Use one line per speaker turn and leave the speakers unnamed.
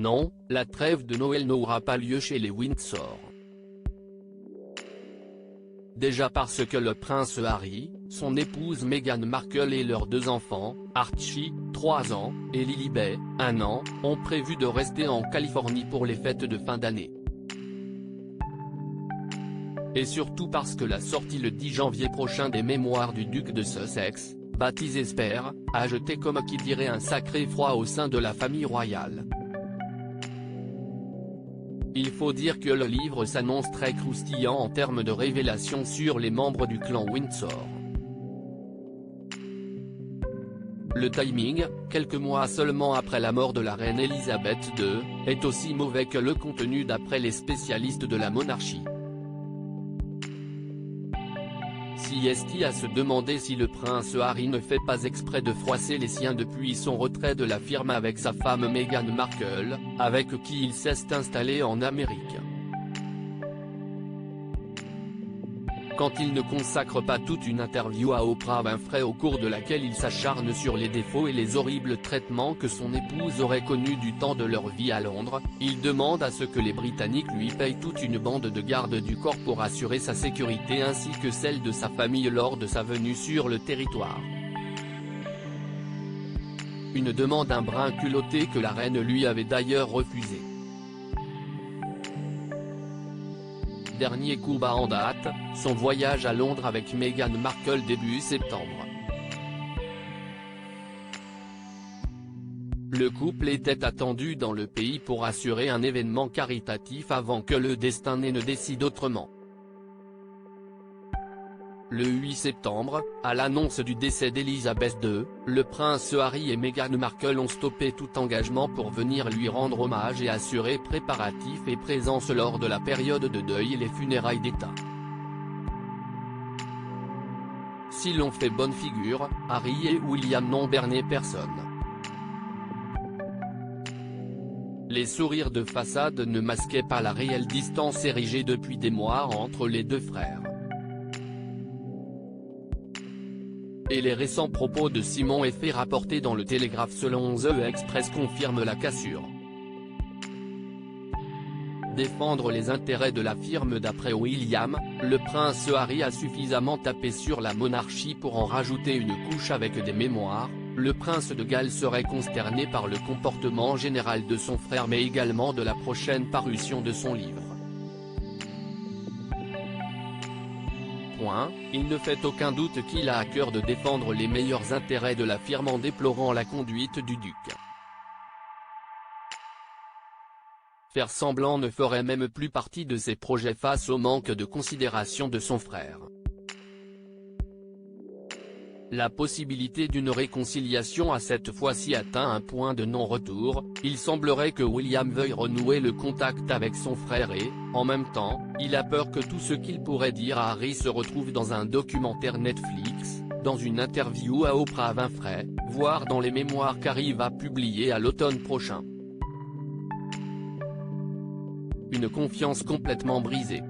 Non, la trêve de Noël n'aura pas lieu chez les Windsor. Déjà parce que le prince Harry, son épouse Meghan Markle et leurs 2 enfants, Archie, 3 ans, et Lilibet, 1 an, ont prévu de rester en Californie pour les fêtes de fin d'année. Et surtout parce que la sortie le 10 janvier prochain des mémoires du duc de Sussex, baptisé Spare, a jeté comme qui dirait un sacré froid au sein de la famille royale. Il faut dire que le livre s'annonce très croustillant en termes de révélations sur les membres du clan Windsor. Le timing, quelques mois seulement après la mort de la reine Elisabeth II, est aussi mauvais que le contenu d'après les spécialistes de la monarchie. Si est à se demander si le prince Harry ne fait pas exprès de froisser les siens depuis son retrait de la firme avec sa femme Meghan Markle, avec qui il s'est installé en Amérique. Quand il ne consacre pas toute une interview à Oprah Winfrey au cours de laquelle il s'acharne sur les défauts et les horribles traitements que son épouse aurait connus du temps de leur vie à Londres, il demande à ce que les Britanniques lui payent toute une bande de garde du corps pour assurer sa sécurité ainsi que celle de sa famille lors de sa venue sur le territoire. Une demande un brin culottée que la reine lui avait d'ailleurs refusée. Dernier coup bas en date, son voyage à Londres avec Meghan Markle début septembre. Le couple était attendu dans le pays pour assurer un événement caritatif avant que le destin ne décide autrement. Le 8 septembre, à l'annonce du décès d'Elisabeth II, le prince Harry et Meghan Markle ont stoppé tout engagement pour venir lui rendre hommage et assurer préparatifs et présence lors de la période de deuil et les funérailles d'État. Si l'on fait bonne figure, Harry et William n'ont berné personne. Les sourires de façade ne masquaient pas la réelle distance érigée depuis des mois entre les 2 frères. Et les récents propos de Simon Effet rapportés dans le Télégraphe selon The Express confirment la cassure. Défendre les intérêts de la firme d'après William, le prince Harry a suffisamment tapé sur la monarchie pour en rajouter une couche avec des mémoires, le prince de Galles serait consterné par le comportement général de son frère mais également de la prochaine parution de son livre. Il ne fait aucun doute qu'il a à cœur de défendre les meilleurs intérêts de la firme en déplorant la conduite du duc. Faire semblant ne ferait même plus partie de ses projets face au manque de considération de son frère. La possibilité d'une réconciliation a cette fois-ci atteint un point de non-retour, il semblerait que William veuille renouer le contact avec son frère et, en même temps, il a peur que tout ce qu'il pourrait dire à Harry se retrouve dans un documentaire Netflix, dans une interview à Oprah Winfrey, voire dans les mémoires qu'Harry va publier à l'automne prochain. Une confiance complètement brisée.